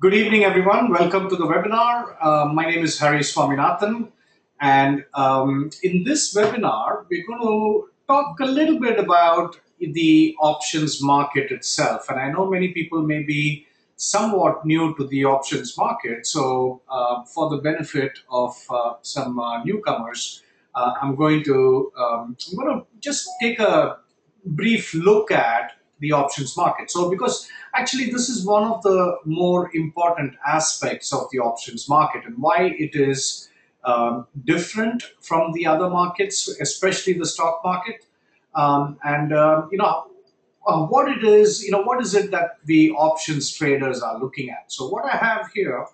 Good evening, everyone. Welcome to the webinar. My name is Hari Swaminathan, and in this webinar, we're going to talk a little bit about the options market itself. And I know many people may be somewhat new to the options market, so for the benefit of some newcomers, I'm going to just take a brief look at the options market. So because actually this is one of the more important aspects of the options market and why it is different from the other markets, especially the stock market. What it is, what is it that the options traders are looking at? So what I have here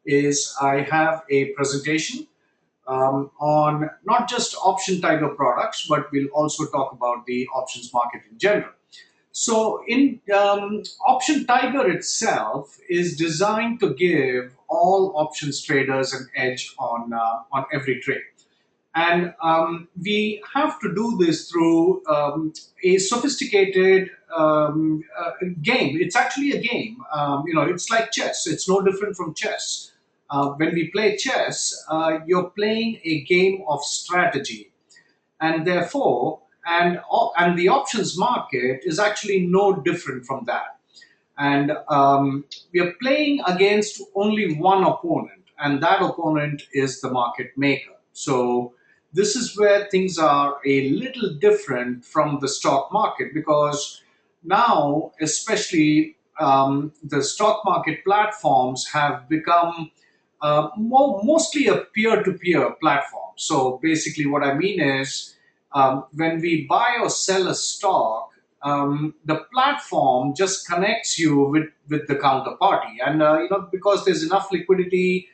is I have a presentation on not just option tiger products, but we'll also talk about the options market in general. So, in Option Tiger itself is designed to give all options traders an edge on every trade, and we have to do this through a sophisticated game. It's actually a game. It's like chess. It's no different from chess. When we play chess, you're playing a game of strategy, and therefore and the options market is actually no different from that. And we are playing against only one opponent, and that opponent is the market maker. So this is where things are a little different from the stock market, because now especially the stock market platforms have become mostly a peer-to-peer platform. So basically what I mean is when we buy or sell a stock, the platform just connects you with the counterparty. And because there's enough liquidity,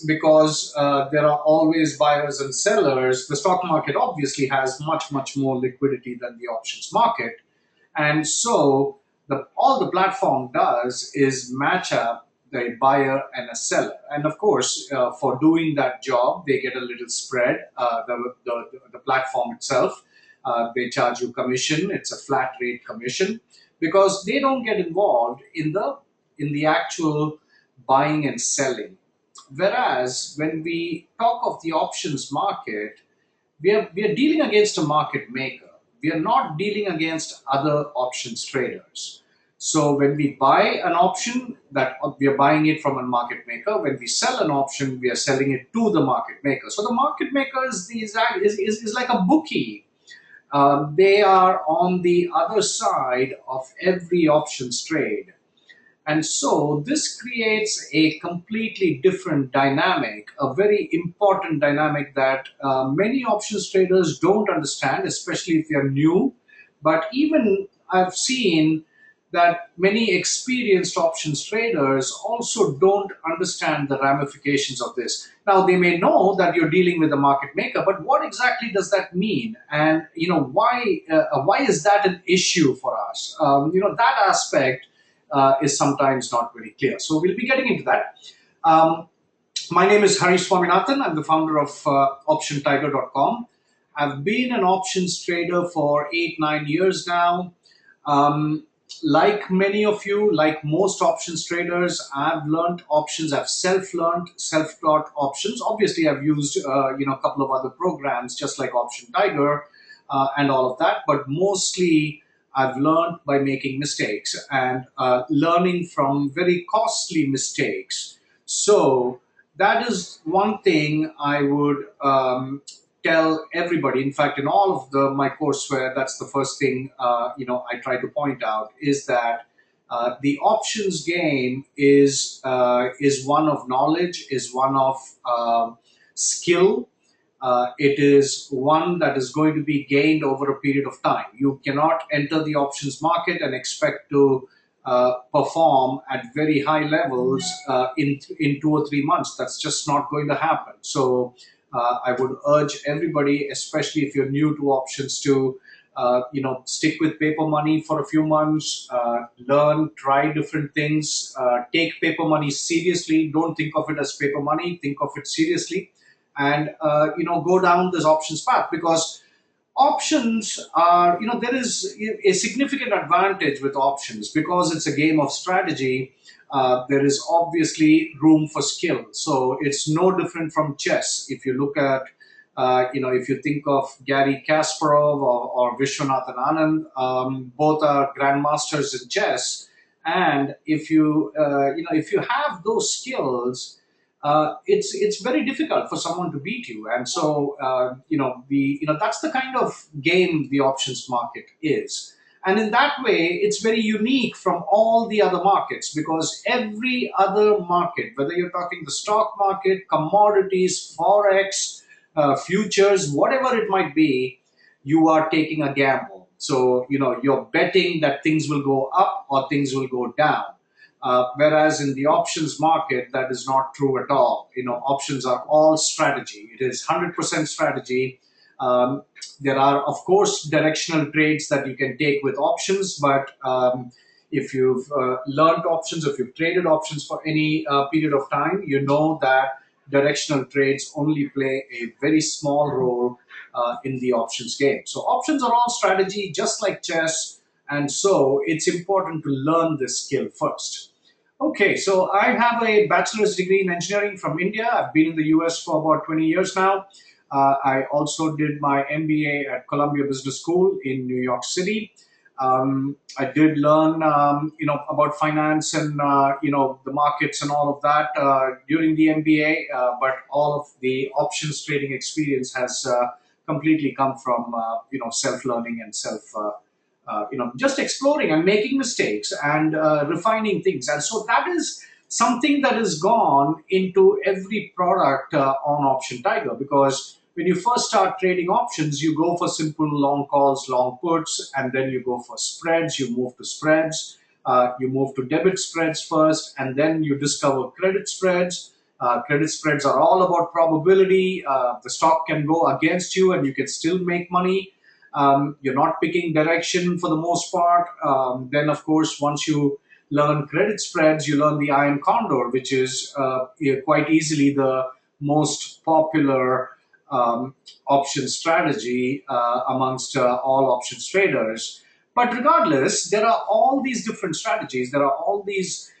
because there are always buyers and sellers, the stock market obviously has much more liquidity than the options market. And so all the platform does is match up the buyer and a seller. And of course, for doing that job, they get a little spread. The platform itself, they charge you commission. It's a flat rate commission because they don't get involved in the actual buying and selling. Whereas when we talk of the options market, we are dealing against a market maker. We are not dealing against other options traders. So when we buy an option, that we are buying it from a market maker. When we sell an option, we are selling it to the market maker. So the market maker is like a bookie. They are on the other side of every options trade. And so this creates a completely different dynamic, a very important dynamic that many options traders don't understand, especially if they're new. But even I've seen that many experienced options traders also don't understand the ramifications of this. Now, they may know that you're dealing with a market maker, but what exactly does that mean? And why is that an issue for us? That aspect is sometimes not very clear. So we'll be getting into that. My name is Hari Swaminathan. I'm the founder of OptionTiger.com. I've been an options trader for 8-9 years now. Like many of you, like most options traders, I've learned options. I've self-taught options. Obviously, I've used a couple of other programs just like Option Tiger and all of that. But mostly, I've learned by making mistakes and learning from very costly mistakes. So that is one thing I would tell everybody. In fact, in all of my courseware, that's the first thing I try to point out is that the options game is one of knowledge, is one of skill. It is one that is going to be gained over a period of time. You cannot enter the options market and expect to perform at very high levels in 2 or 3 months. That's just not going to happen. So I would urge everybody, especially if you're new to options, to stick with paper money for a few months, learn, try different things, take paper money seriously. Don't think of it as paper money. Think of it seriously, and go down this options path, because options are, there is a significant advantage with options because it's a game of strategy. there is obviously room for skill. So it's no different from chess. If you look at, if you think of Gary Kasparov or Vishwanathan Anand, both are grandmasters in chess. And if you have those skills, it's very difficult for someone to beat you. And so that's the kind of game the options market is. And in that way, it's very unique from all the other markets, because every other market, whether you're talking the stock market, commodities, forex, futures, whatever it might be, you are taking a gamble. So you're betting that things will go up or things will go down. Whereas in the options market, that is not true at all. Options are all strategy. It is 100% strategy. There are, of course, directional trades that you can take with options, but if you've learned options, if you've traded options for any period of time, you know that directional trades only play a very small role in the options game. So options are all strategy, just like chess, and so it's important to learn this skill first. Okay, so I have a bachelor's degree in engineering from India. I've been in the US for about 20 years now. I also did my MBA at Columbia Business School in New York City. I did learn, about finance and, the markets and all of that during the MBA, but all of the options trading experience has completely come from, self-learning and just exploring and making mistakes and refining things. And so that is something that has gone into every product on Option Tiger, because when you first start trading options, you go for simple long calls, long puts, and then you go for spreads, you move to spreads, you move to debit spreads first, and then you discover credit spreads. Credit spreads are all about probability. The stock can go against you and you can still make money. You're not picking direction for the most part. Then, of course, once you learn credit spreads, you learn the Iron Condor, which is quite easily the most popular option strategy amongst all options traders. But regardless, there are all these different strategies. There are all these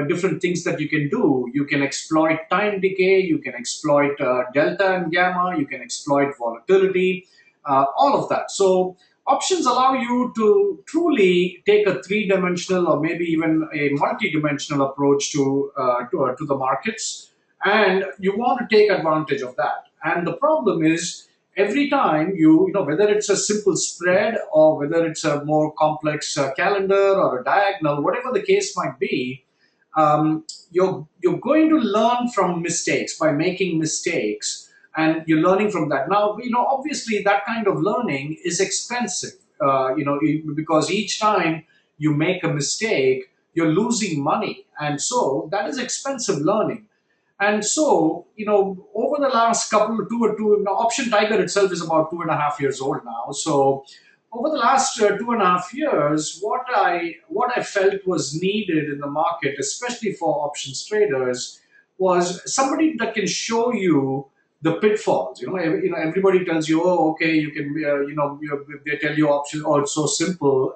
different things that you can do. You can exploit time decay. You can exploit delta and gamma. You can exploit volatility. All of that. So options allow you to truly take a three-dimensional or maybe even a multi-dimensional approach to the markets, and you want to take advantage of that. And the problem is, every time whether it's a simple spread or whether it's a more complex calendar or a diagonal, whatever the case might be, you're going to learn from mistakes by making mistakes, and you're learning from that. Now, obviously that kind of learning is expensive, because each time you make a mistake, you're losing money, and so that is expensive learning. And so, over the last Option Tiger itself is about 2.5 years old now. So, over the last 2.5 years, what I felt was needed in the market, especially for options traders, was somebody that can show you the pitfalls. Everybody tells you, oh, okay, you can, they tell you options, oh, it's so simple.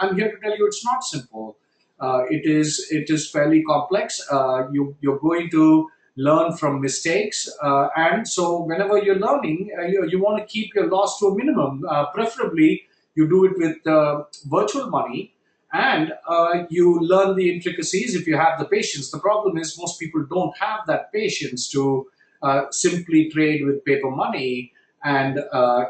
I'm here to tell you it's not simple. It is fairly complex. You're going to learn from mistakes, and so whenever you're learning, you want to keep your loss to a minimum. Preferably, you do it with virtual money, and you learn the intricacies if you have the patience. The problem is most people don't have that patience to simply trade with paper money and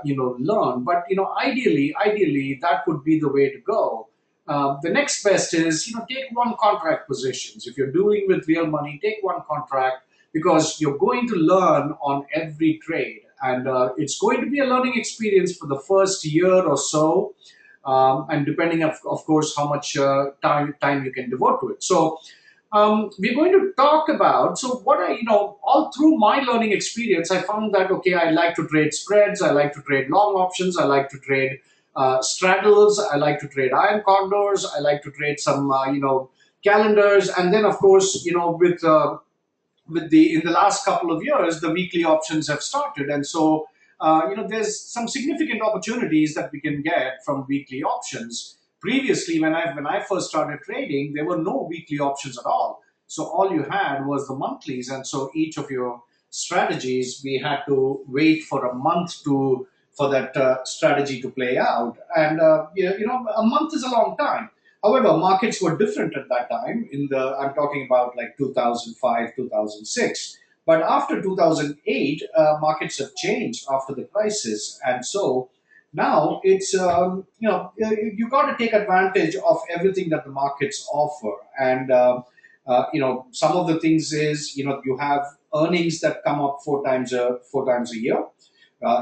learn. But ideally, that would be the way to go. The next best is, take one contract positions. If you're doing with real money, take one contract, because you're going to learn on every trade. And it's going to be a learning experience for the first year or so. And depending, of course, how much time you can devote to it. So we're going to talk about, so what all through my learning experience, I found that, okay, I like to trade spreads. I like to trade long options. I like to trade straddles. I like to trade Iron Condors. I like to trade some, calendars. And then, of course, in the last couple of years, the weekly options have started. And so, there's some significant opportunities that we can get from weekly options, Previously, when I first started trading, there were no weekly options at all. So all you had was the monthlies, and so each of your strategies, we had to wait for a month to for that strategy to play out. And a month is a long time. However, markets were different at that time. I'm talking about like 2005, 2006. But after 2008, markets have changed after the crisis, and so now it's you got to take advantage of everything that the markets offer. And some of the things is, you have earnings that come up four times a year.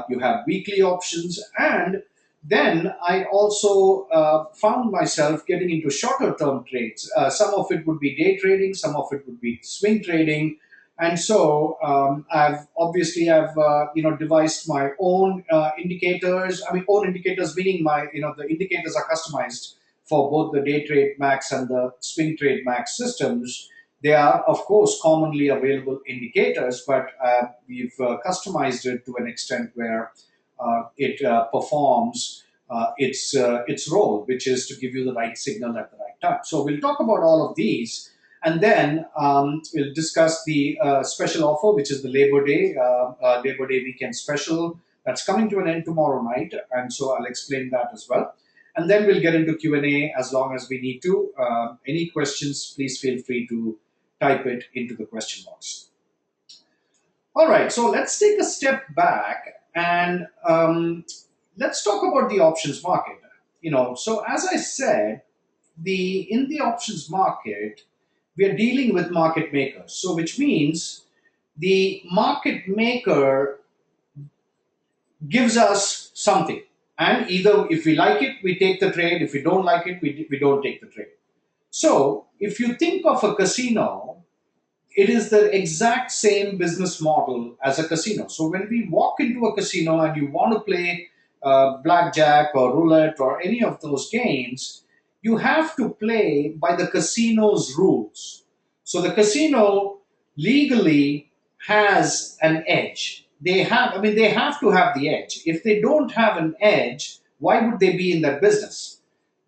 You have weekly options, and then I also found myself getting into shorter term trades. Some of it would be day trading, some of it would be swing trading, and so I've devised my own indicators. I mean, own indicators meaning the indicators are customized for both the DayTradeMAX and the SwingTradeMAX systems. They are, of course, commonly available indicators, but we've customized it to an extent where it performs its role, which is to give you the right signal at the right time. So we'll talk about all of these, and then we'll discuss the special offer, which is the Labor Day weekend special that's coming to an end tomorrow night, and so I'll explain that as well. And then we'll get into Q&A as long as we need to. Any questions, please feel free to type it into the question box. All right, so let's take a step back and let's talk about the options market. So as I said, in the options market, we are dealing with market makers. So which means the market maker gives us something. And either if we like it, we take the trade. If we don't like it, we don't take the trade. So if you think of a casino, it is the exact same business model as a casino. So when we walk into a casino and you want to play blackjack or roulette or any of those games, you have to play by the casino's rules. So the casino legally has an edge. They have to have the edge. If they don't have an edge, why would they be in that business?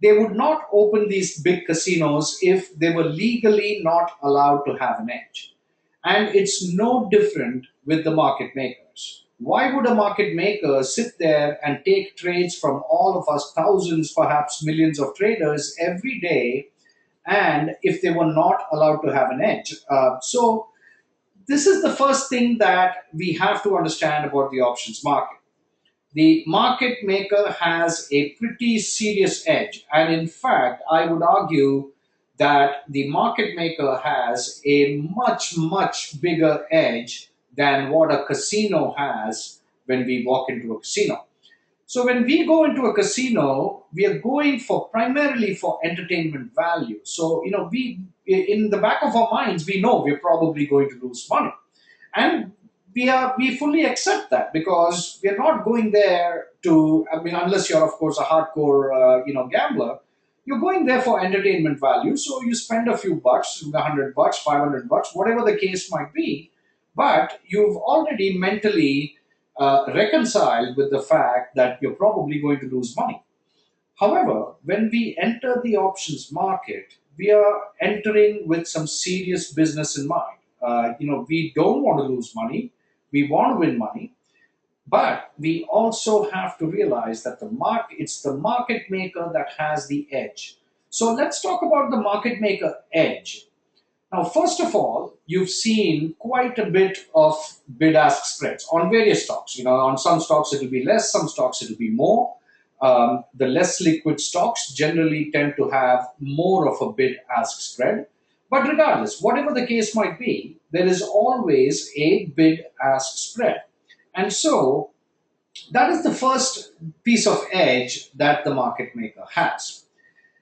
They would not open these big casinos if they were legally not allowed to have an edge. And it's no different with the market makers. Why would a market maker sit there and take trades from all of us, thousands, perhaps millions of traders every day, and if they were not allowed to have an edge? So this is the first thing that we have to understand about the options market. The market maker has a pretty serious edge. And in fact, I would argue that the market maker has a much, much bigger edge than what a casino has when we walk into a casino. So when we go into a casino, we are going primarily for entertainment value. So, we in the back of our minds, we know we're probably going to lose money. And we fully accept that, because we are not going there to, unless you're of course a hardcore gambler, you're going there for entertainment value. So you spend a few bucks, $100, $500, whatever the case might be, but you've already mentally reconciled with the fact that you're probably going to lose money. However, when we enter the options market, we are entering with some serious business in mind. We don't want to lose money. We want to win money. But we also have to realize that it's the market maker that has the edge. So let's talk about the market maker edge. Now, first of all, you've seen quite a bit of bid-ask spreads on various stocks. On some stocks it will be less, some stocks it will be more. The less liquid stocks generally tend to have more of a bid-ask spread. But regardless, whatever the case might be, there is always a bid-ask spread. And so that is the first piece of edge that the market maker has.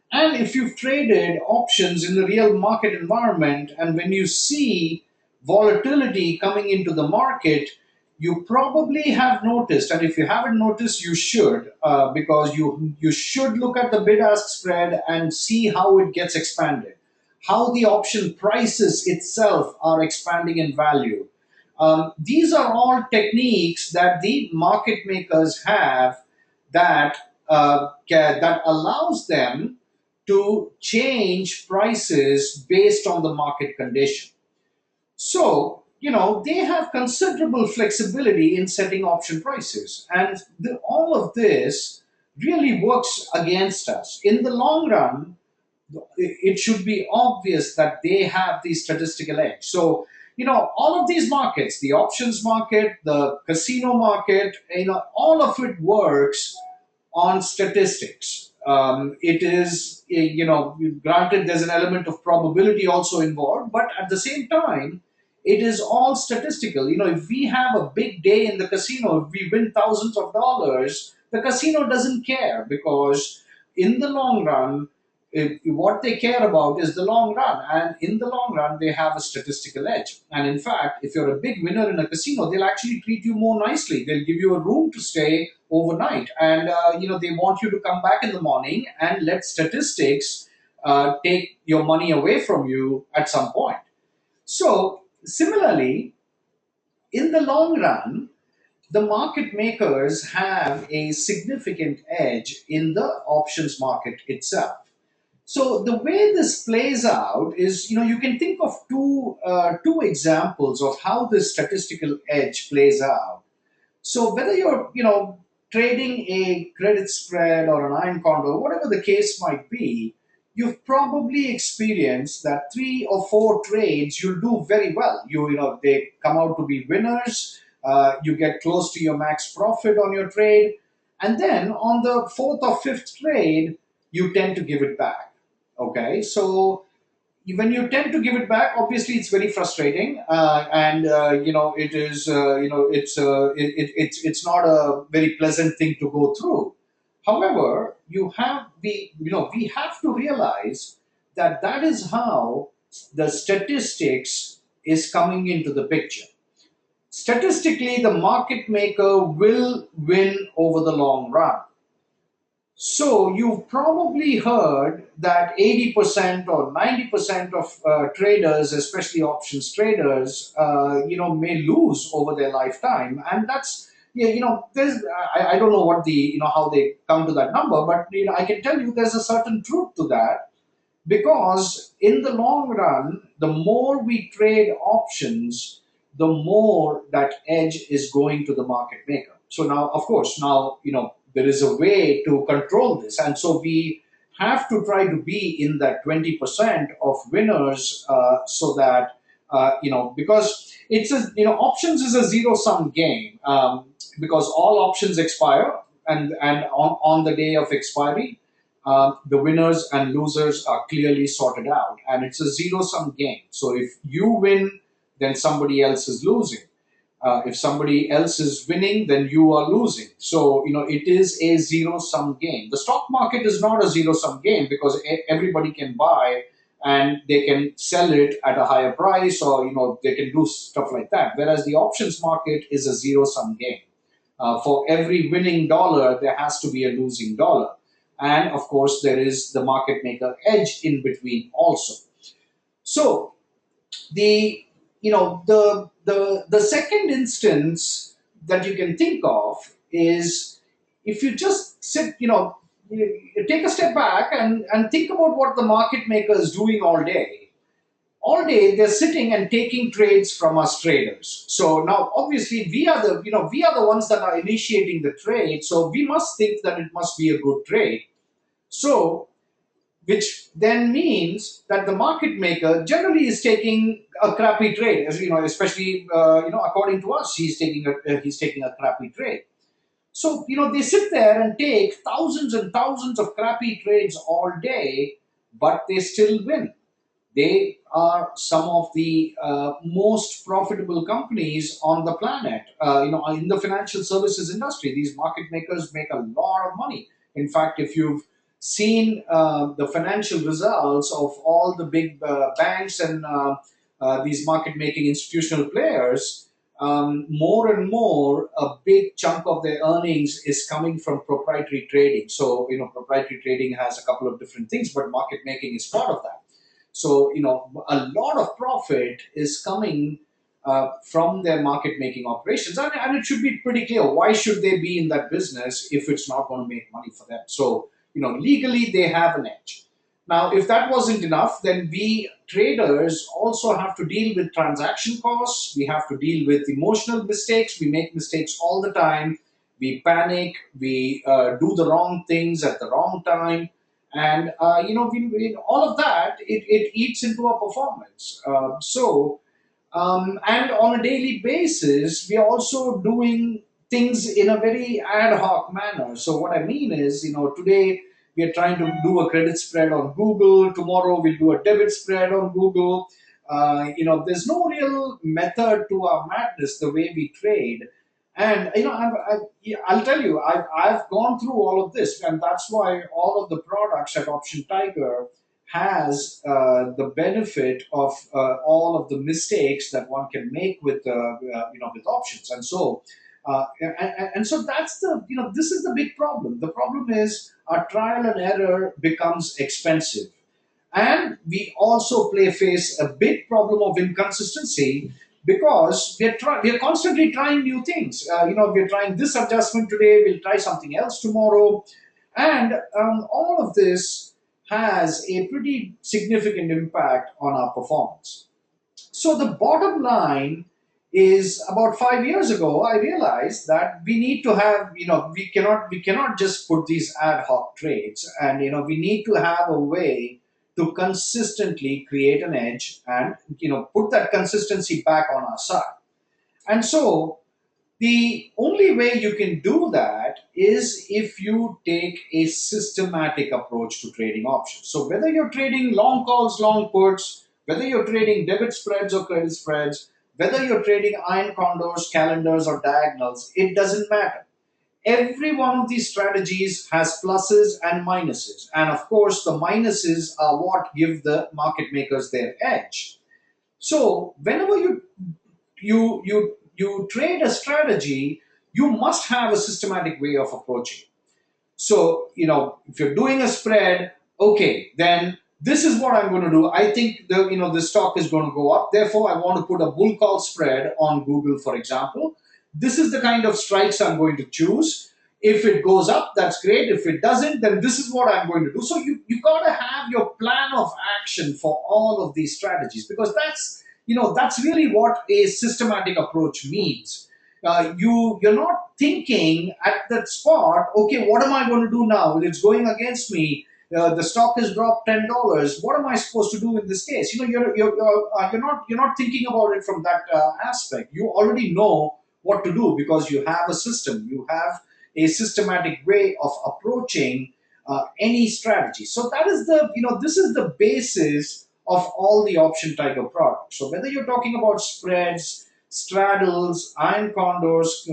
And if you've traded options in the real market environment, and when you see volatility coming into the market, you probably have noticed, and if you haven't noticed, you should, because you should look at the bid-ask spread and see how it gets expanded, how the option prices itself are expanding in value. These are all techniques that the market makers have that that allows them to change prices based on the market condition. So, they have considerable flexibility in setting option prices. And all of this really works against us. In the long run, it should be obvious that they have the statistical edge. So, all of these markets, the options market, the casino market, all of it works on statistics. It is, granted, there's an element of probability also involved, but at the same time, it is all statistical. If we have a big day in the casino, if we win thousands of dollars, the casino doesn't care, because in the long run, what they care about is the long run, and in the long run they have a statistical edge. And in fact, if you're a big winner in a casino, they'll actually treat you more nicely. They'll give you a room to stay overnight, and they want you to come back in the morning and let statistics take your money away from you at some point. So similarly, in the long run, the market makers have a significant edge in the options market itself. So the way this plays out is, you can think of two examples of how this statistical edge plays out. So whether you're, trading a credit spread or an Iron Condor, whatever the case might be, you've probably experienced that 3 or 4 trades you'll do very well. They come out to be winners. You get close to your max profit on your trade, and then on the fourth or fifth trade, you tend to give it back. Okay, so when you tend to give it back, obviously it's very frustrating, and it is it's not a very pleasant thing to go through. However, we have to realize that that is how the statistics is coming into the picture. Statistically, the market maker will win over the long run. So you've probably heard that 80% or 90% of traders, especially options traders, may lose over their lifetime, and that's, there's I don't know what the how they come to that number, but I can tell you there's a certain truth to that, because in the long run, the more we trade options, the more that edge is going to the market maker. So now, of course, there is a way to control this, and so we have to try to be in that 20% of winners, so that because it's options is a zero sum game, because all options expire, and on the day of expiry, the winners and losers are clearly sorted out, and it's a zero sum game. So if you win, then somebody else is losing. If somebody else is winning, then you are losing. So, it is a zero-sum game. The stock market is not a zero-sum game, because everybody can buy and they can sell it at a higher price, or, they can do stuff like that. Whereas the options market is a zero-sum game. For every winning dollar, there has to be a losing dollar. And, of course, there is the market maker edge in between also. So, the second instance that you can think of is, if you just sit, you take a step back and think about what the market maker is doing all day. All day they're sitting and taking trades from us traders. So now obviously we are the ones that are initiating the trade. So we must think that it must be a good trade. So, which then means that the market maker generally is taking a crappy trade, as especially according to us, he's taking a crappy trade. So they sit there and take thousands and thousands of crappy trades all day, but they still win. They are some of the most profitable companies on the planet. In the financial services industry, these market makers make a lot of money. In fact, if you've seen the financial results of all the big banks and these market-making institutional players, more and more, a big chunk of their earnings is coming from proprietary trading. So, proprietary trading has a couple of different things, but market making is part of that. So, a lot of profit is coming from their market making operations, and it should be pretty clear why should they be in that business if it's not going to make money for them. So legally they have an edge. Now, if that wasn't enough, then we traders also have to deal with transaction costs. We have to deal with emotional mistakes. We make mistakes all the time. We panic. We do the wrong things at the wrong time. And, all of that, it eats into our performance. And on a daily basis, we are also doing things in a very ad hoc manner. So what I mean is, today we are trying to do a credit spread on Google. Tomorrow we'll do a debit spread on Google. There's no real method to our madness the way we trade. And I'll tell you, I've gone through all of this, and that's why all of the products at Option Tiger has the benefit of all of the mistakes that one can make with options. And so that's this is the big problem. The problem is our trial and error becomes expensive, and we also face a big problem of inconsistency because we are constantly trying new things. We're trying this adjustment today, we'll try something else tomorrow, and all of this has a pretty significant impact on our performance. So the bottom line is, about 5 years ago, I realized that we need to have, we cannot just put these ad hoc trades, and we need to have a way to consistently create an edge and put that consistency back on our side. And so the only way you can do that is if you take a systematic approach to trading options. So whether you're trading long calls, long puts, whether you're trading debit spreads or credit spreads, whether you're trading iron condors, calendars, or diagonals, it doesn't matter. Every one of these strategies has pluses and minuses. And of course, the minuses are what give the market makers their edge. So whenever you trade a strategy, you must have a systematic way of approaching it. So, if you're doing a spread, okay, then this is what I'm going to do. I think the stock is going to go up. Therefore, I want to put a bull call spread on Google, for example. This is the kind of strikes I'm going to choose. If it goes up, that's great. If it doesn't, then this is what I'm going to do. So you got to have your plan of action for all of these strategies, because that's really what a systematic approach means. You're not thinking at that spot, okay, what am I going to do now? It's going against me. The stock has dropped $10. What am I supposed to do in this case? You're not thinking about it from that aspect. You already know what to do because you have a system. You have a systematic way of approaching any strategy. So that is this is the basis of all the Option Tiger products. So whether you're talking about spreads, straddles, iron condors,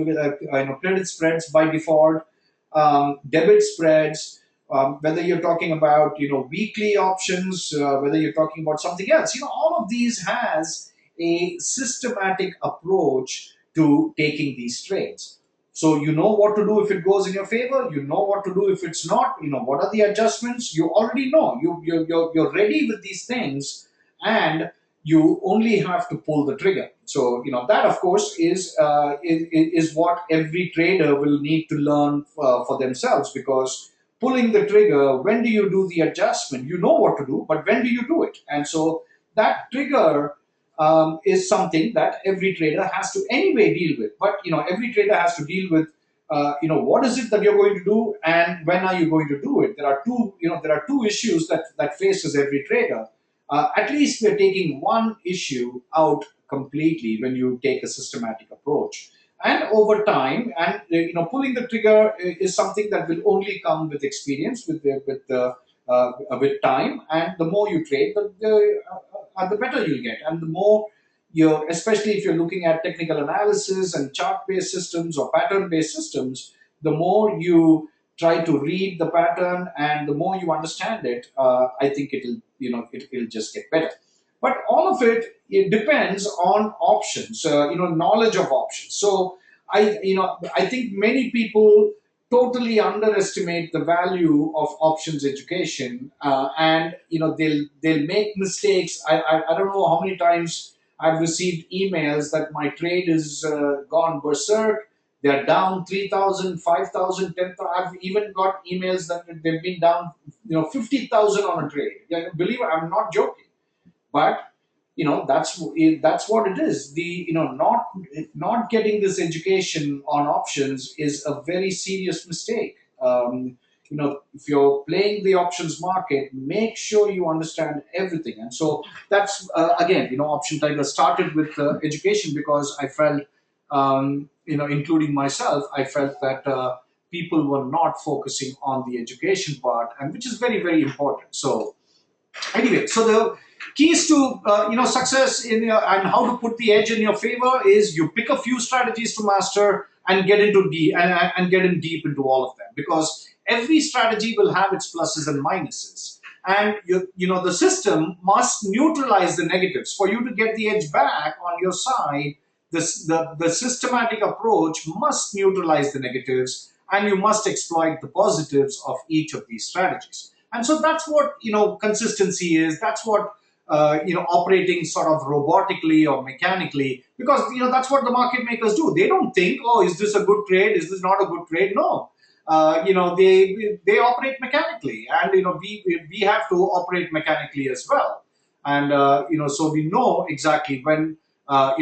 credit spreads by default, debit spreads, whether you're talking about weekly options, whether you're talking about something else, all of these has a systematic approach to taking these trades. So you know what to do if it goes in your favor. You know what to do if it's not. What are the adjustments. You already know. You're ready with these things, and you only have to pull the trigger. So that of course is what every trader will need to learn for themselves, because pulling the trigger, when do you do the adjustment? You know what to do, but when do you do it? And so that trigger is something that every trader has to anyway deal with. But every trader has to deal with what is it that you're going to do and when are you going to do it. There are two issues that faces every trader. At least we're taking one issue out completely when you take a systematic approach. And over time, and pulling the trigger is something that will only come with experience, with time. And the more you trade, the better you'll get, and the more especially if you're looking at technical analysis and chart-based systems or pattern-based systems, the more you try to read the pattern and the more you understand it, I think it'll just get better. But all of it depends on options, knowledge of options. So I think many people totally underestimate the value of options education, and they'll make mistakes. I don't know how many times I've received emails that my trade is gone berserk. They're down 3,000, 5,000, 10,000. I've even got emails that they've been down, 50,000 on a trade. Yeah, believe it, I'm not joking. But that's what it is. The not getting this education on options is a very serious mistake. If you're playing the options market, make sure you understand everything. And so that's again, Option Tiger started with education because I felt, including myself, I felt that people were not focusing on the education part, and which is very, very important. So anyway, so the keys to success and how to put the edge in your favor is you pick a few strategies to master and get into deep and get in deep into all of them, because every strategy will have its pluses and minuses, and the system must neutralize the negatives for you to get the edge back on your side. The systematic approach must neutralize the negatives, and you must exploit the positives of each of these strategies. And so that's what consistency is. That's what operating sort of robotically or mechanically, because that's what the market makers do. They don't think, oh, is this a good trade? Is this not a good trade? No, they operate mechanically, and we have to operate mechanically as well. And so we know exactly when to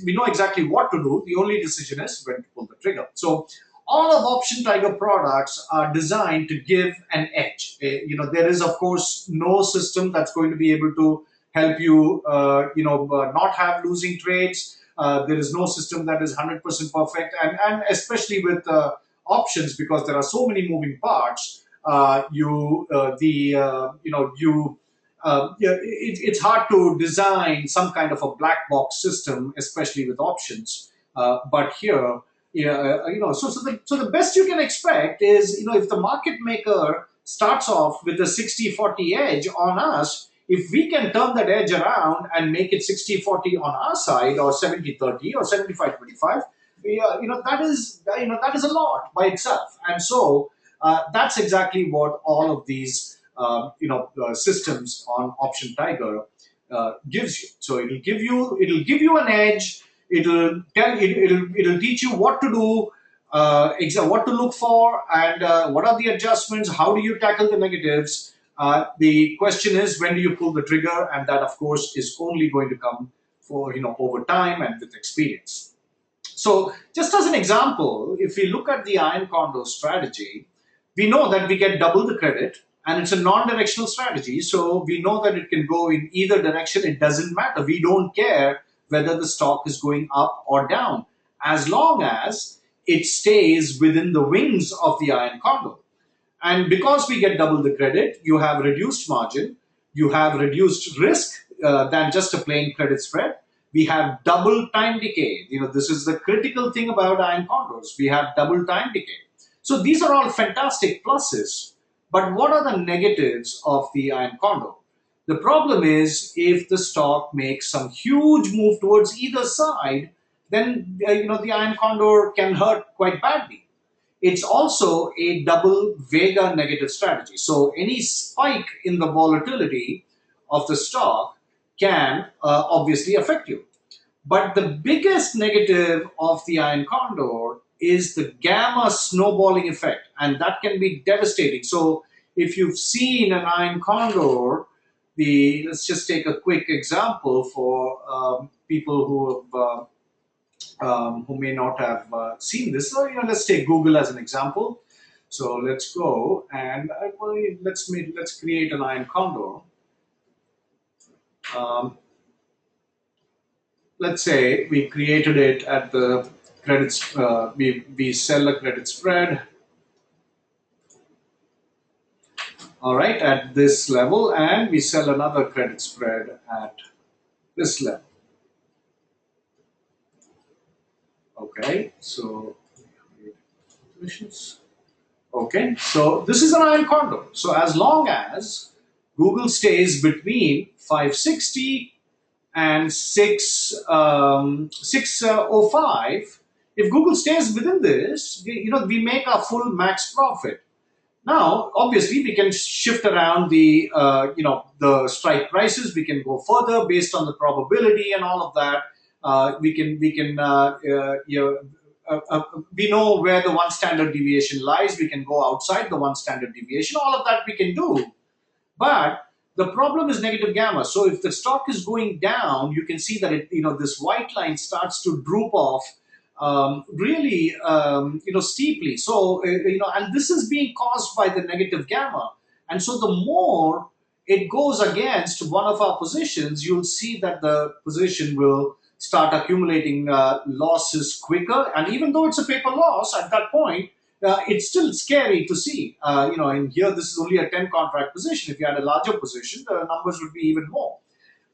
we know exactly what to do. The only decision is when to pull the trigger. So all of Option Tiger products are designed to give an edge. There is, of course, no system that's going to be able to help you, not have losing trades. There is no system that is 100% perfect, and especially with options, because there are so many moving parts. It's hard to design some kind of a black box system, especially with options. But here, so the best you can expect is, if the market maker starts off with a 60-40 edge on us, if we can turn that edge around and make it 60-40 on our side, or 70-30, or 75-25, that is a lot by itself. And so that's exactly what all of these systems on Option Tiger gives you. So it'll give you an edge. It'll teach you what to do, what to look for, and what are the adjustments. How do you tackle the negatives? The question is, when do you pull the trigger? And that, of course, is only going to come for over time and with experience. So, just as an example, if we look at the Iron Condor strategy, we know that we get double the credit, and it's a non-directional strategy. So we know that it can go in either direction. It doesn't matter. We don't care whether the stock is going up or down, as long as it stays within the wings of the Iron Condor. And because we get double the credit, you have reduced margin, you have reduced risk than just a plain credit spread. We have double time decay. This is the critical thing about Iron Condors. We have double time decay. So these are all fantastic pluses. But what are the negatives of the Iron Condor? The problem is, if the stock makes some huge move towards either side, then the Iron Condor can hurt quite badly. It's also a double Vega negative strategy. So any spike in the volatility of the stock can obviously affect you. But the biggest negative of the Iron Condor is the gamma snowballing effect, and that can be devastating. So if you've seen an Iron Condor, let's just take a quick example for people who may not have seen this. So let's take Google as an example. So let's go and let's create an Iron Condor. Let's say we created it at the credits. We sell a credit spread. All right, at this level, and we sell another credit spread at this level. Okay, so okay, so this is an Iron Condor. So as long as Google stays between 560 and 605, if Google stays within this, we make our full max profit. Now, obviously, we can shift around the the strike prices. We can go further based on the probability and all of that. We know where the one standard deviation lies. We can go outside the one standard deviation. All of that we can do. But the problem is negative gamma. So if the stock is going down, you can see that this white line starts to droop off really steeply. So and this is being caused by the negative gamma. And so the more it goes against one of our positions, you'll see that the position will start accumulating losses quicker. And even though it's a paper loss at that point, it's still scary to see. In here, this is only a 10 contract position. If you had a larger position, the numbers would be even more.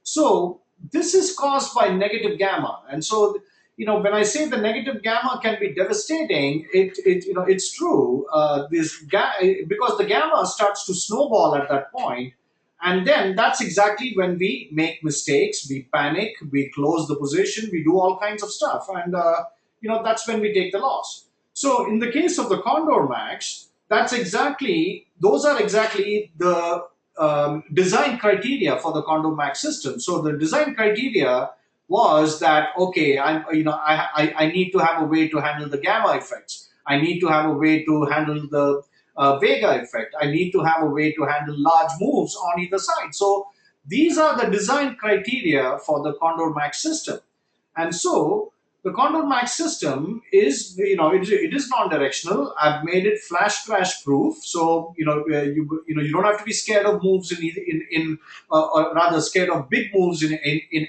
So this is caused by negative gamma. And so, when I say the negative gamma can be devastating, it's true. Because the gamma starts to snowball at that point, and then that's exactly when we make mistakes, we panic, we close the position, we do all kinds of stuff, and that's when we take the loss. So in the case of the CondorMAX, those are exactly the design criteria for the CondorMAX system. So the design criteria was that, okay, I need to have a way to handle the gamma effects. I need to have a way to handle the Vega effect. I need to have a way to handle large moves on either side. So these are the design criteria for the CondorMAX system. And so the CondorMAX system is, it is non-directional. I've made it flash crash proof. So, you don't have to be scared of moves or rather scared of big moves in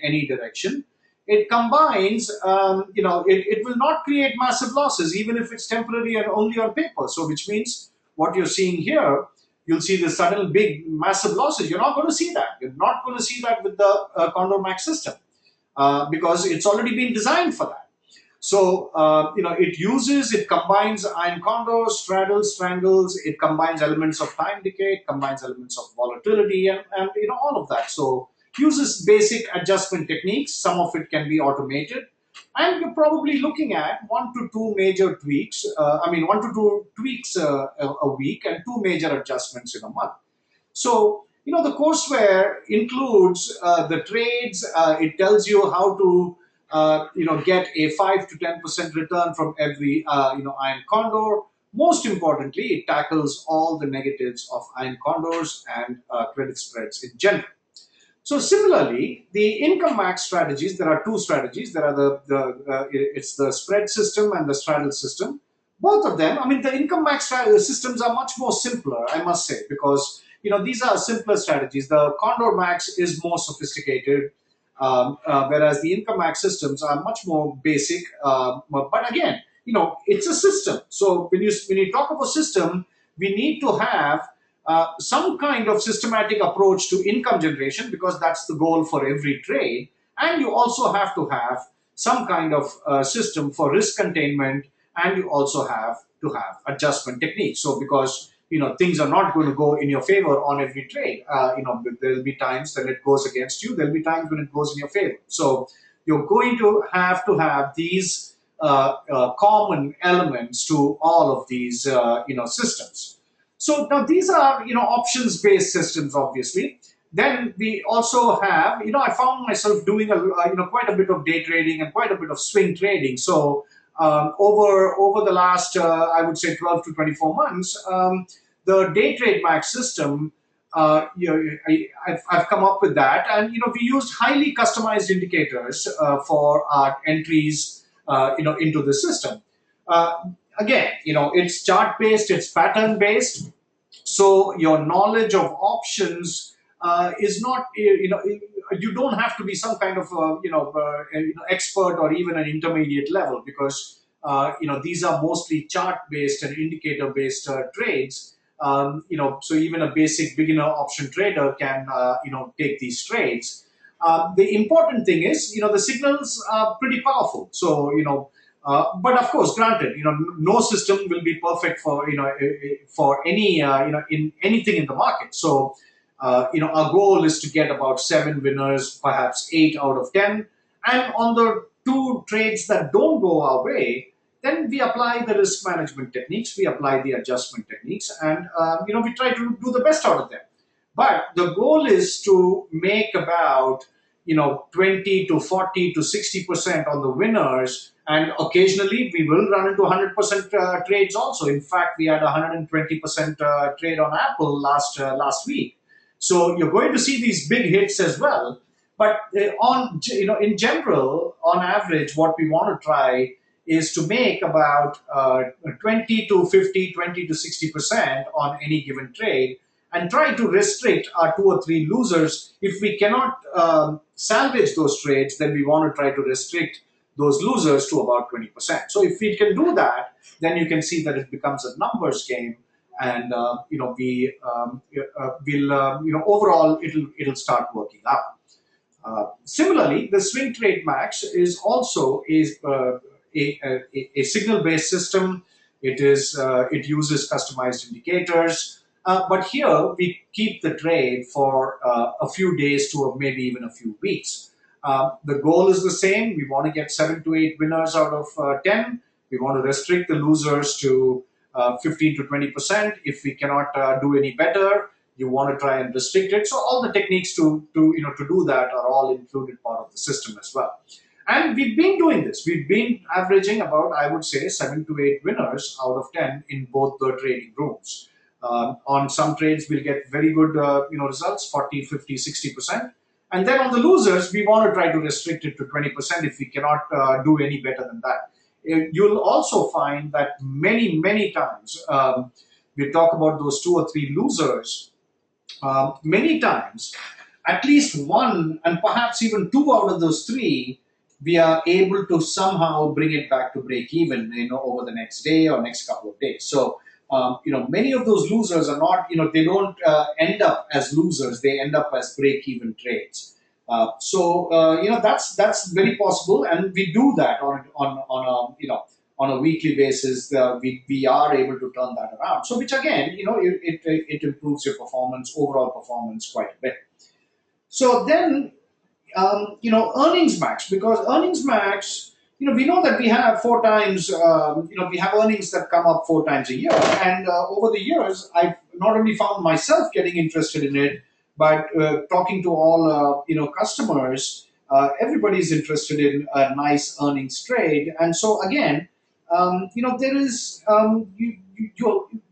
any direction. It combines, it will not create massive losses, even if it's temporary and only on paper. So, which means what you're seeing here, you'll see the sudden big massive losses. You're not going to see that. You're not going to see that with the CondorMAX system because it's already been designed for that. So, it combines Iron Condor, straddles, strangles, it combines elements of time decay, it combines elements of volatility and all of that. So, uses basic adjustment techniques. Some of it can be automated. And you're probably looking at 1 to 2 major tweaks, 1 to 2 tweaks a week and 2 major adjustments in a month. So, the courseware includes the trades. It tells you how to get a 5 to 10% return from every, Iron Condor. Most importantly, it tackles all the negatives of Iron Condors and credit spreads in general. So similarly, the IncomeMax strategies, there are 2 strategies. There are it's the spread system and the straddle system. Both of them, the IncomeMax systems are much more simpler, I must say, because these are simpler strategies. The CondorMAX is more sophisticated, whereas the IncomeMax systems are much more basic. But again, it's a system. So when you talk of a system, we need to have some kind of systematic approach to income generation, because that's the goal for every trade. And you also have to have some kind of system for risk containment, and you also have to have adjustment techniques. So because things are not going to go in your favor on every trade. There will be times that it goes against you. There will be times when it goes in your favor. So you're going to have these common elements to all of these systems. So now these are options-based systems, obviously. Then we also have I found myself doing quite a bit of day trading and quite a bit of swing trading. So over the last I would say 12 to 24 months, the DayTradeMax system, I've come up with that, and we used highly customized indicators for our entries into the system. Again, it's chart based, it's pattern based. So your knowledge of options is not, you don't have to be some kind of, expert or even an intermediate level, because, these are mostly chart based and indicator based trades. So even a basic beginner option trader can, take these trades. The important thing is, the signals are pretty powerful. So, but of course, granted, no system will be perfect for for any in anything in the market. So our goal is to get about 7 winners, perhaps 8 out of 10. And on the 2 trades that don't go our way, then we apply the risk management techniques, we apply the adjustment techniques, and we try to do the best out of them. But the goal is to make about 20 to 40 to 60% on the winners, and occasionally we will run into 100% trades also. In fact, we had 120% trade on Apple last week. So you're going to see these big hits as well. But in general, on average, what we want to try is to make about 20 to 50, 20 to 60% on any given trade, and try to restrict our 2 or 3 losers. If we cannot salvage those trades, then we want to try to restrict those losers to about 20%. So if we can do that, then you can see that it becomes a numbers game, and overall it'll start working out. Similarly, the SwingTradeMAX is also a signal-based system. It uses customized indicators. But here we keep the trade for a few days to maybe even a few weeks. The goal is the same. We want to get 7 to 8 winners out of 10. We want to restrict the losers to 15 to 20%. If we cannot do any better, you want to try and restrict it. So all the techniques to do that are all included part of the system as well. And we've been doing this. We've been averaging about, I would say, 7 to 8 winners out of 10 in both the trading rooms. On some trades, we'll get very good results, 40, 50, 60%. And then on the losers, we want to try to restrict it to 20% if we cannot do any better than that. You'll also find that many, many times, we talk about those 2 or 3 losers, many times, at least 1 and perhaps even 2 out of those 3, we are able to somehow bring it back to break even, over the next day or next couple of days. So, many of those losers are not, they don't end up as losers. They end up as break-even trades. That's very possible, and we do that on a weekly basis. We are able to turn that around. So, which again, it improves your overall performance quite a bit. So then, EarningsMAX, because EarningsMAX, we know that we have 4 times, we have earnings that come up 4 times a year. And over the years, I've not only found myself getting interested in it, but talking to all, customers, everybody's interested in a nice earnings trade. And so again, there is, you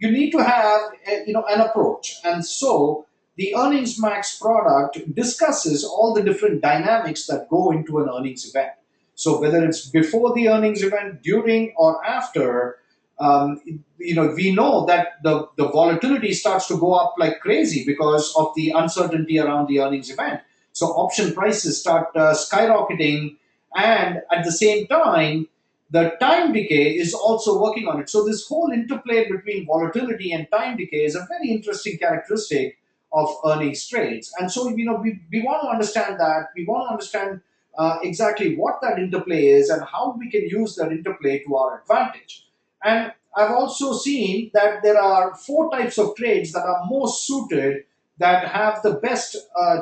need to have, an approach. And so the EarningsMAX product discusses all the different dynamics that go into an earnings event. So whether it's before the earnings event, during, or after, we know that the volatility starts to go up like crazy because of the uncertainty around the earnings event. So option prices start skyrocketing, and at the same time, the time decay is also working on it. So this whole interplay between volatility and time decay is a very interesting characteristic of earnings trades. And so, we want to understand that. We want to understand exactly what that interplay is and how we can use that interplay to our advantage. And I've also seen that there are 4 types of trades that are most suited, that have the best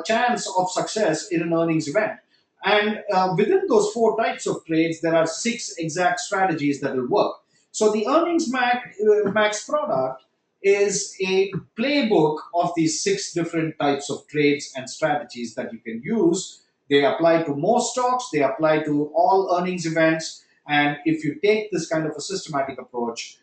chance of success in an earnings event. And within those 4 types of trades, there are 6 exact strategies that will work. So the EarningsMAX product is a playbook of these 6 different types of trades and strategies that you can use. They apply to most stocks, they apply to all earnings events, and if you take this kind of a systematic approach,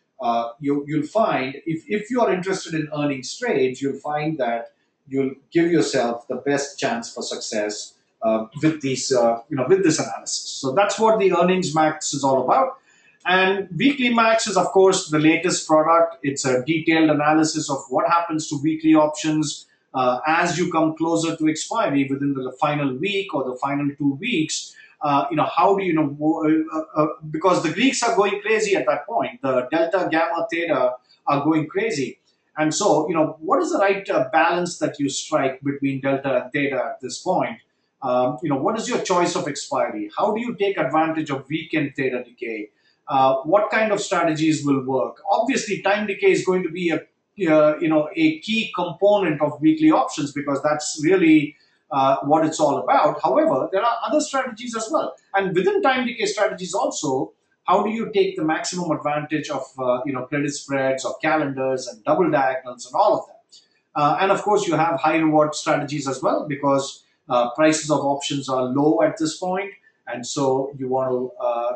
you'll find, if you are interested in earnings trades, you'll find that you'll give yourself the best chance for success with this analysis. So that's what the EarningsMAX is all about. And WeeklyMAX is, of course, the latest product. It's a detailed analysis of what happens to weekly options as you come closer to expiry within the final week or the final 2 weeks. How do you know? Because the Greeks are going crazy at that point. The delta, gamma, theta are going crazy. And so, what is the right balance that you strike between delta and theta at this point? What is your choice of expiry? How do you take advantage of weekend theta decay? What kind of strategies will work? Obviously, time decay is going to be a key component of weekly options, because that's really what it's all about. However, there are other strategies as well. And within time decay strategies also, how do you take the maximum advantage of credit spreads or calendars and double diagonals and all of that. And of course, you have high reward strategies as well, because prices of options are low at this point, and so you want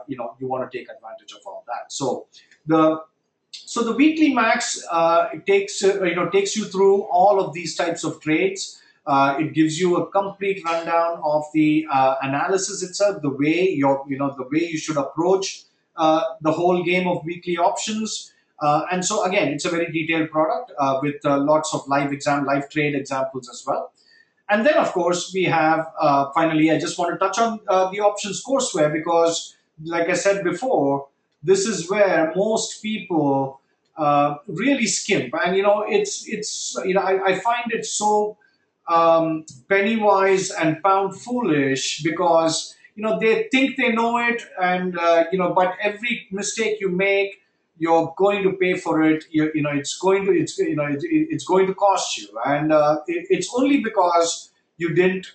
to take advantage of all that. So the weekly max it takes you through all of these types of trades. It gives you a complete rundown of the analysis itself, the way you should approach the whole game of weekly options. And so again, it's a very detailed product with lots of live trade examples as well. And then, of course, we have, finally, I just want to touch on the options courseware, because, like I said before, this is where most people really skimp. And, I find it so penny wise and pound foolish, because, they think they know it, and, but every mistake you make, you're going to pay for it. It's going to cost you, and it's only because you didn't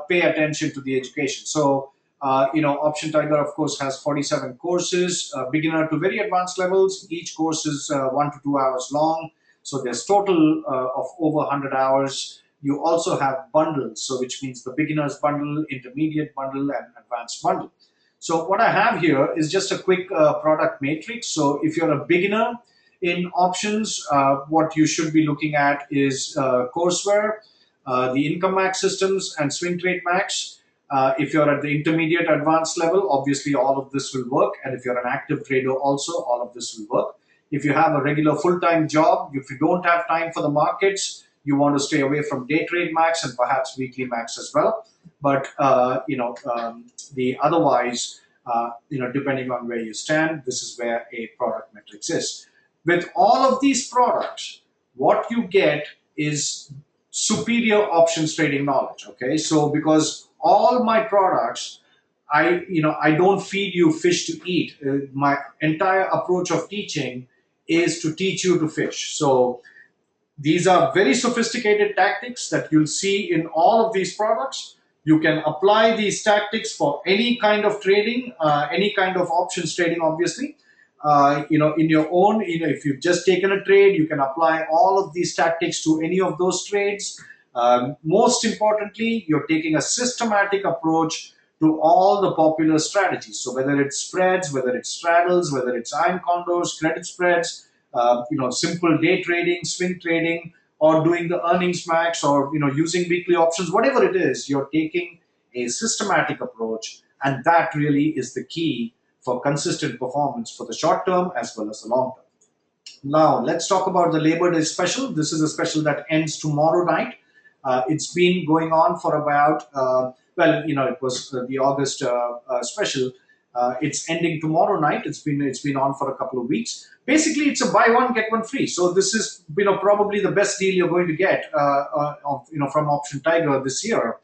pay attention to the education. So Option Tiger, of course, has 47 courses, beginner to very advanced levels. Each course is 1 to 2 hours long, so there's total of over 100 hours. You also have bundles, so which means the beginners bundle, intermediate bundle, and advanced bundle. So what I have here is just a quick product matrix. So if you're a beginner in options, what you should be looking at is Courseware, the IncomeMax systems, and SwingTradeMAX. If you're at the intermediate advanced level, obviously all of this will work. And if you're an active trader also, all of this will work. If you have a regular full-time job, if you don't have time for the markets, you want to stay away from DayTradeMax and perhaps WeeklyMAX as well. But the otherwise, depending on where you stand, this is where a product matrix is. With all of these products, what you get is superior options trading knowledge. Okay, so because all my products, I don't feed you fish to eat. My entire approach of teaching is to teach you to fish. So these are very sophisticated tactics that you'll see in all of these products. You can apply these tactics for any kind of trading, any kind of options trading, obviously. In your own, if you've just taken a trade, you can apply all of these tactics to any of those trades. Most importantly, you're taking a systematic approach to all the popular strategies. So whether it's spreads, whether it's straddles, whether it's Iron Condors, credit spreads, simple day trading, swing trading, or doing the EarningsMAX, or using weekly options, whatever it is, you're taking a systematic approach, and that really is the key for consistent performance for the short term as well as the long term. Now let's talk about the Labor Day special. This is a special that ends tomorrow night. It's been going on for about it was the August special. It's ending tomorrow night. It's been on for a couple of weeks. Basically, it's a buy one get one free. So this is probably the best deal you're going to get from Option Tiger this year.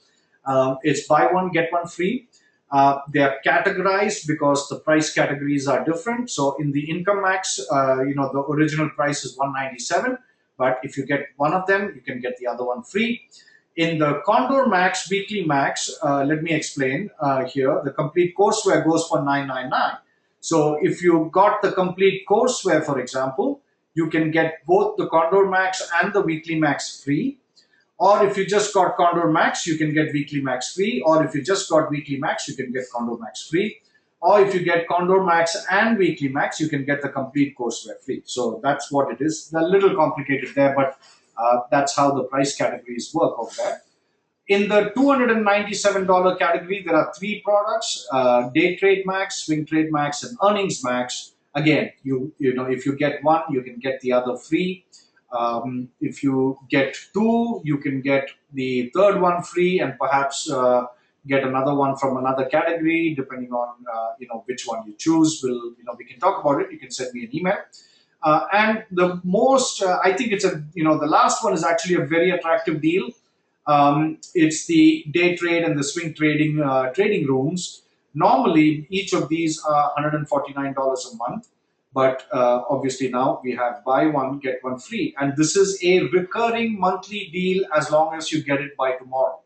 It's buy one get one free. They are categorized because the price categories are different. So in the IncomeMax, the original price is $197, but if you get one of them, you can get the other one free. In the CondorMAX, WeeklyMAX, let me explain here. The complete courseware goes for $999. So if you got the complete courseware, for example, you can get both the CondorMAX and the WeeklyMAX free. Or if you just got CondorMAX, you can get WeeklyMAX free. Or if you just got WeeklyMAX, you can get CondorMAX free. Or if you get CondorMAX and WeeklyMAX, you can get the complete courseware free. So that's what it is. It's a little complicated there, but that's how the price categories work over there. In the $297 category, there are 3 products: DayTradeMax, SwingTradeMax, and EarningsMAX. Again, if you get one, you can get the other free. If you get 2, you can get the third one free, and perhaps get another one from another category, depending on which one you choose. We can talk about it. You can send me an email. And the most, I think it's the last one is actually a very attractive deal. It's the day trade and the swing trading trading rooms. Normally, each of these are $149 a month, but obviously now we have buy one get one free, and this is a recurring monthly deal as long as you get it by tomorrow.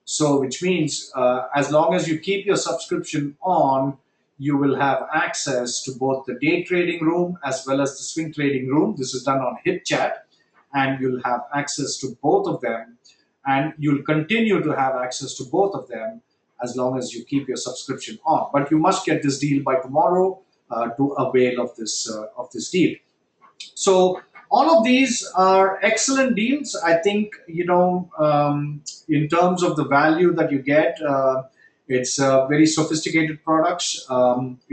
So, which means as long as you keep your subscription on, you will have access to both the day trading room as well as the swing trading room. This is done on HipChat, and you'll have access to both of them, and you'll continue to have access to both of them as long as you keep your subscription on. But you must get this deal by tomorrow to avail of this deal. So all of these are excellent deals. I think, in terms of the value that you get, it's very sophisticated products.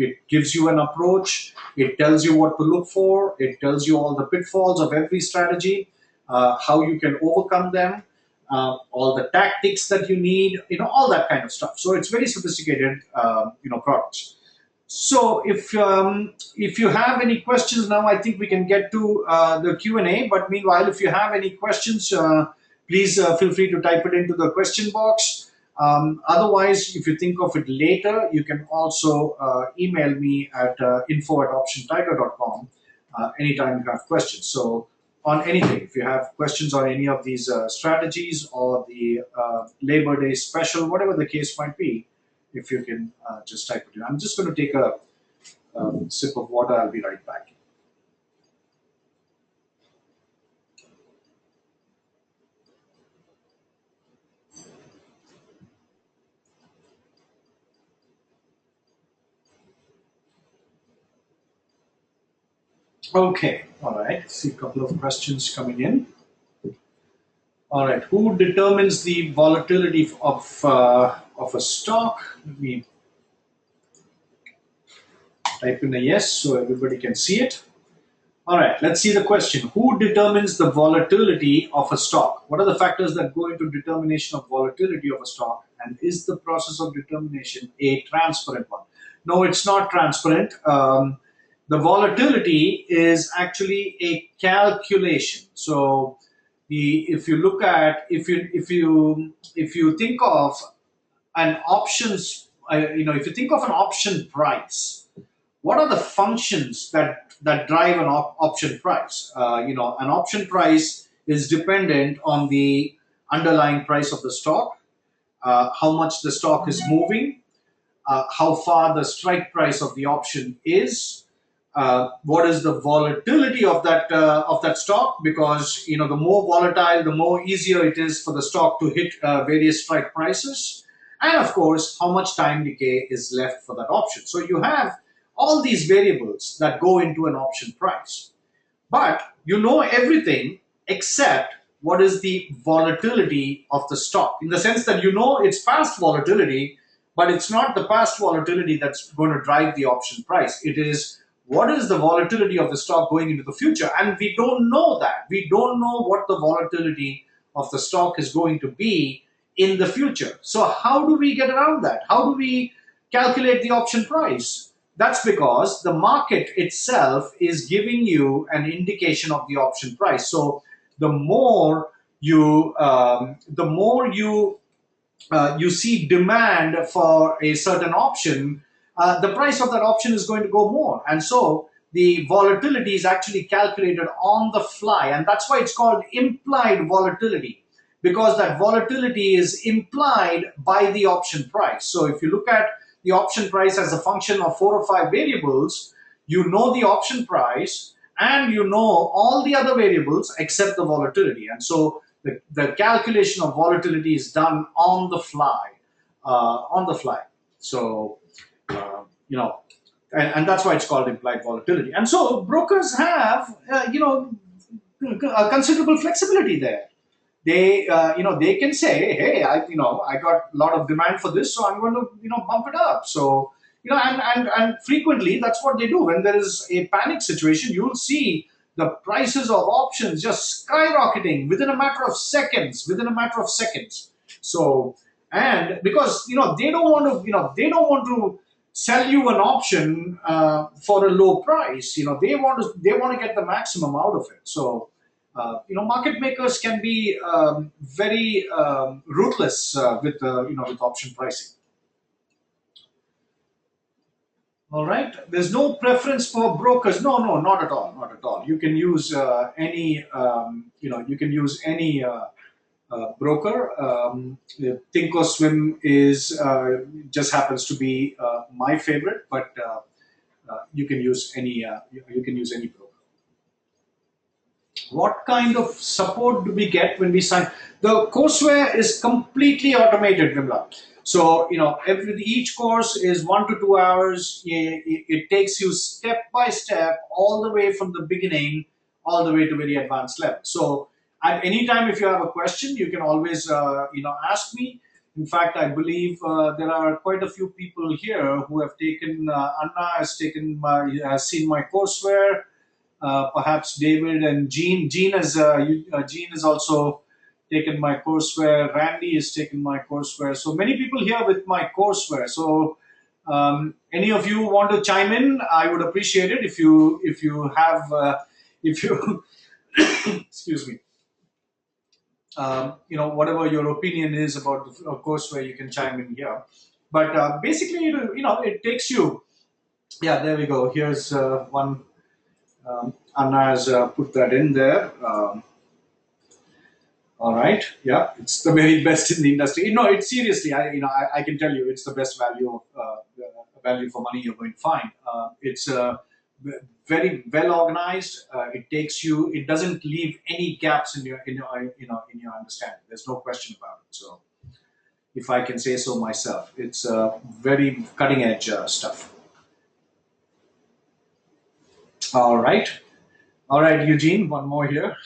It gives you an approach. It tells you what to look for. It tells you all the pitfalls of every strategy, how you can overcome them, all the tactics that you need, all that kind of stuff. So it's very sophisticated, products. So if you have any questions now, I think we can get to the Q&A. But meanwhile, if you have any questions, please feel free to type it into the question box. Otherwise, if you think of it later, you can also email me at info@optiontiger.com anytime you have questions. So on anything, if you have questions on any of these strategies or the Labor Day special, whatever the case might be, if you can just type it in. I'm just going to take a sip of water. I'll be right back. Okay, all right. See a couple of questions coming in. All right, who determines the volatility of a stock? Let me type in a yes so everybody can see it. All right, let's see the question. Who determines the volatility of a stock? What are the factors that go into determination of volatility of a stock? And is the process of determination a transparent one? No, it's not transparent. The volatility is actually a calculation. So if you look at, if you think of an options, if you think of an option price, what are the functions that drive an option price? An option price is dependent on the underlying price of the stock, how much the stock is moving, how far the strike price of the option is, what is the volatility of that stock, because the more volatile, the more easier it is for the stock to hit various strike prices, and of course how much time decay is left for that option. So you have all these variables that go into an option price, but you know everything except what is the volatility of the stock, in the sense that its past volatility, but it's not the past volatility that's going to drive the option price. It is what is the volatility of the stock going into the future, and we don't know that. We don't know what the volatility of the stock is going to be in the future. So how do we get around that? How do we calculate the option price? That's because the market itself is giving you an indication of the option price. So the more you see demand for a certain option, the price of that option is going to go more. And so the volatility is actually calculated on the fly. And that's why it's called implied volatility, because that volatility is implied by the option price. So if you look at the option price as a function of 4 or 5 variables, you know the option price and you know all the other variables except the volatility. And so the calculation of volatility is done on the fly, So, and that's why it's called implied volatility. And so brokers have, a considerable flexibility there. They can say, hey, I got a lot of demand for this, so I'm going to bump it up. So and frequently that's what they do. When there is a panic situation, you'll see the prices of options just skyrocketing within a matter of seconds. So, and because they don't want to sell you an option for a low price. They want to get the maximum out of it. So. Market makers can be very ruthless with option pricing. All right. There's no preference for brokers. No, not at all. You can use any. You can use any broker. Thinkorswim is just happens to be my favorite, but you can use any broker. What kind of support do we get when we sign? The courseware is completely automated, Vimla. So each course is 1 to 2 hours. It takes you step by step all the way from the beginning all the way to very advanced level. So at any time, if you have a question, you can always ask me. In fact, I believe there are quite a few people here who have taken. Anna has seen my courseware. Perhaps David and Jean. Jean has also taken my courseware. Randy has taken my courseware. So many people here with my courseware. So any of you want to chime in? I would appreciate it if you have if you excuse me. Whatever your opinion is about the courseware, you can chime in here. But basically, it takes you. Yeah, there we go. Here's one. Anna has put that in there. All right. Yeah, it's the very best in the industry. No, it's seriously. I can tell you, it's the best value for money you're going to find. It's very well organized. It doesn't leave any gaps in your understanding. There's no question about it. So, if I can say so myself, it's very cutting edge stuff. All right. All right, Eugene, one more here.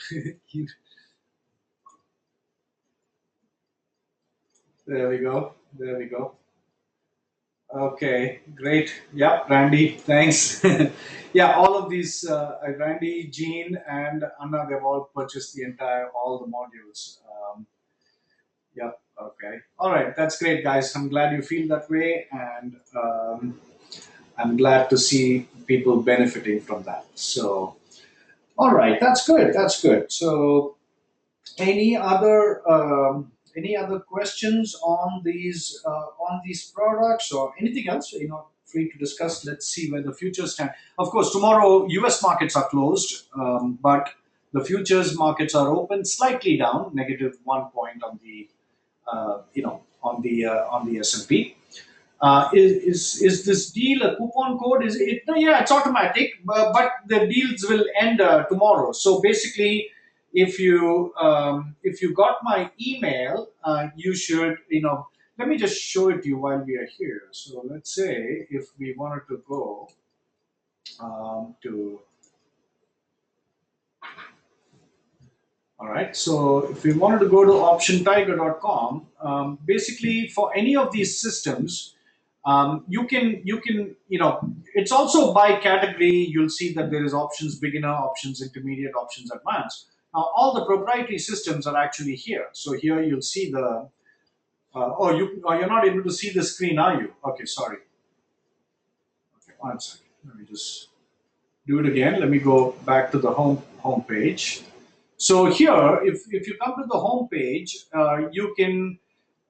There we go. There we go. Okay, great. Yeah, Randy, thanks. Yeah, all of these, Randy, Jean, and Anna, they've all purchased all the modules. Yeah, okay. All right, that's great, guys. I'm glad you feel that way, and I'm glad to see people benefiting from that. So, all right, that's good. That's good. So, any other questions on these products or anything else? Free to discuss. Let's see where the futures stand. Of course, tomorrow U.S. markets are closed, but the futures markets are open, slightly down, -1 point on the on the S&P. Is this deal a coupon code? Is it? No, yeah, it's automatic, but the deals will end tomorrow. So basically, if you got my email, you should Let me just show it to you while we are here. So let's say if we wanted to go to. All right. So if we wanted to go to optiontiger.com, basically for any of these systems, you can it's also by category. You'll see that there is options beginner, options intermediate, options advanced. Now all the proprietary systems are actually here. So here you'll see the. You're not able to see the screen, are you? Okay, sorry. Okay, 1 second. Let me just do it again. Let me go back to the home page. So here, if you come to the home page, you can,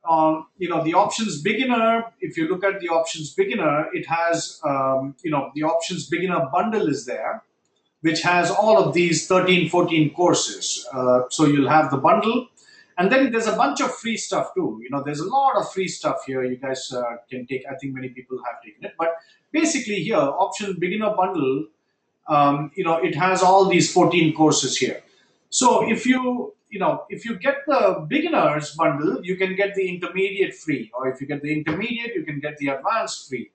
the options beginner. If you look at the options beginner, it has, the options beginner bundle is there, which has all of these 13, 14 courses. So you'll have the bundle. And then there's a bunch of free stuff too. There's a lot of free stuff here. You guys can take. I think many people have taken it. But basically here, options beginner bundle, it has all these 14 courses here. So if you get the beginners bundle, you can get the intermediate free, or if you get the intermediate, you can get the advanced free.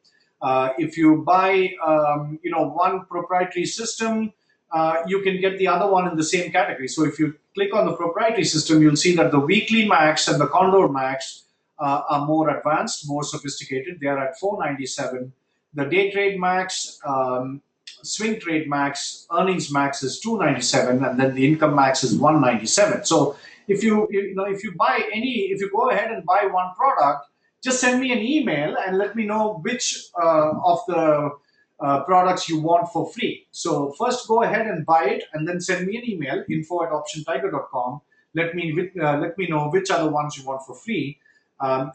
If you buy, one proprietary system, you can get the other one in the same category. So if you click on the proprietary system, you'll see that the WeeklyMAX and the CondorMAX are more advanced, more sophisticated. They are at $497. The DayTradeMAX, SwingTradeMAX, EarningsMAX is $297, and then the IncomeMax is $197. So if you go ahead and buy one product, just send me an email and let me know which of the products you want for free. So first go ahead and buy it, and then send me an email, info@optiontiger.com. Let me know which are the ones you want for free.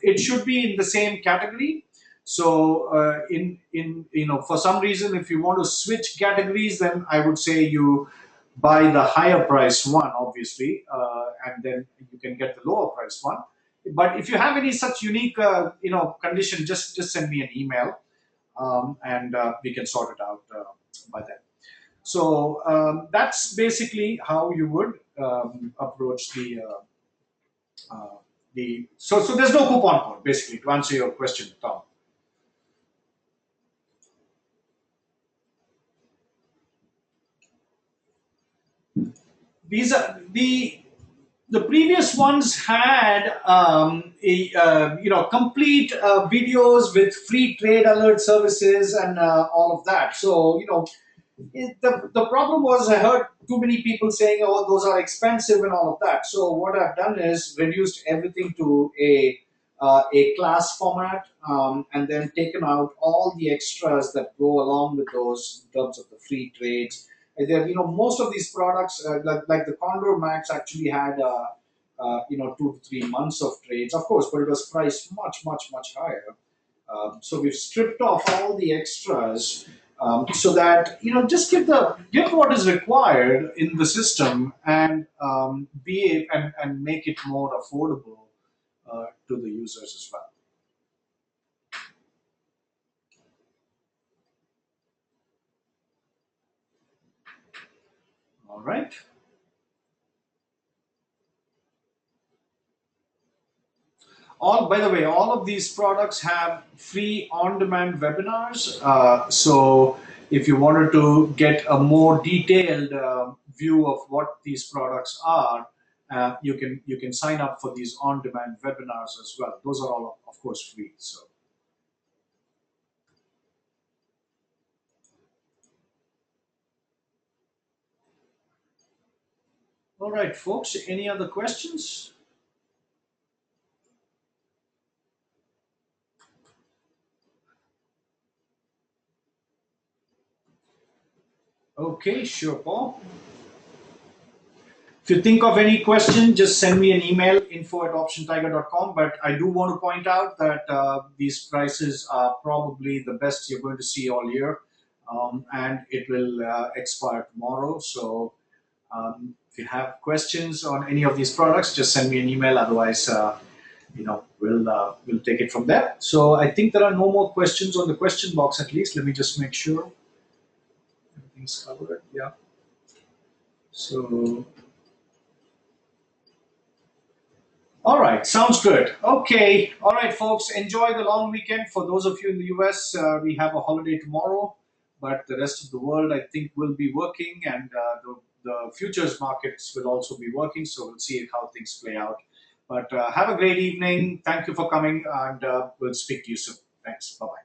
It should be in the same category. So for some reason, if you want to switch categories, then I would say you buy the higher price one, obviously, and then you can get the lower price one. But if you have any such unique, condition, just send me an email, and we can sort it out by then. So that's basically how you would approach the. So there's no coupon code, basically, to answer your question, Tom. These are the previous ones had complete videos with free trade alert services and all of that. So the problem was, I heard too many people saying, oh, those are expensive and all of that. So what I've done is reduced everything to a class format, and then taken out all the extras that go along with those in terms of the free trades. And then, most of these products, like the CondorMAX, actually had 2 to 3 months of trades, of course, but it was priced much, much, much higher. So we've stripped off all the extras, so that just give what is required in the system, and and make it more affordable to the users as well. All right. By the way, all of these products have free on-demand webinars. So if you wanted to get a more detailed view of what these products are, you can sign up for these on-demand webinars as well. Those are all, of course, free. So, all right, folks. Any other questions? Okay, sure, Paul. If you think of any question, just send me an email, info@optiontiger.com. But I do want to point out that these prices are probably the best you're going to see all year, and it will expire tomorrow. So if you have questions on any of these products, just send me an email. Otherwise, we'll take it from there. So I think there are no more questions on the question box. At least, let me just make sure everything's covered. Yeah. So. All right, sounds good. Okay, all right, folks, enjoy the long weekend. For those of you in the US, we have a holiday tomorrow, but the rest of the world, I think, will be working, and the futures markets will also be working. So we'll see how things play out. But have a great evening. Thank you for coming, and we'll speak to you soon. Thanks. Bye bye.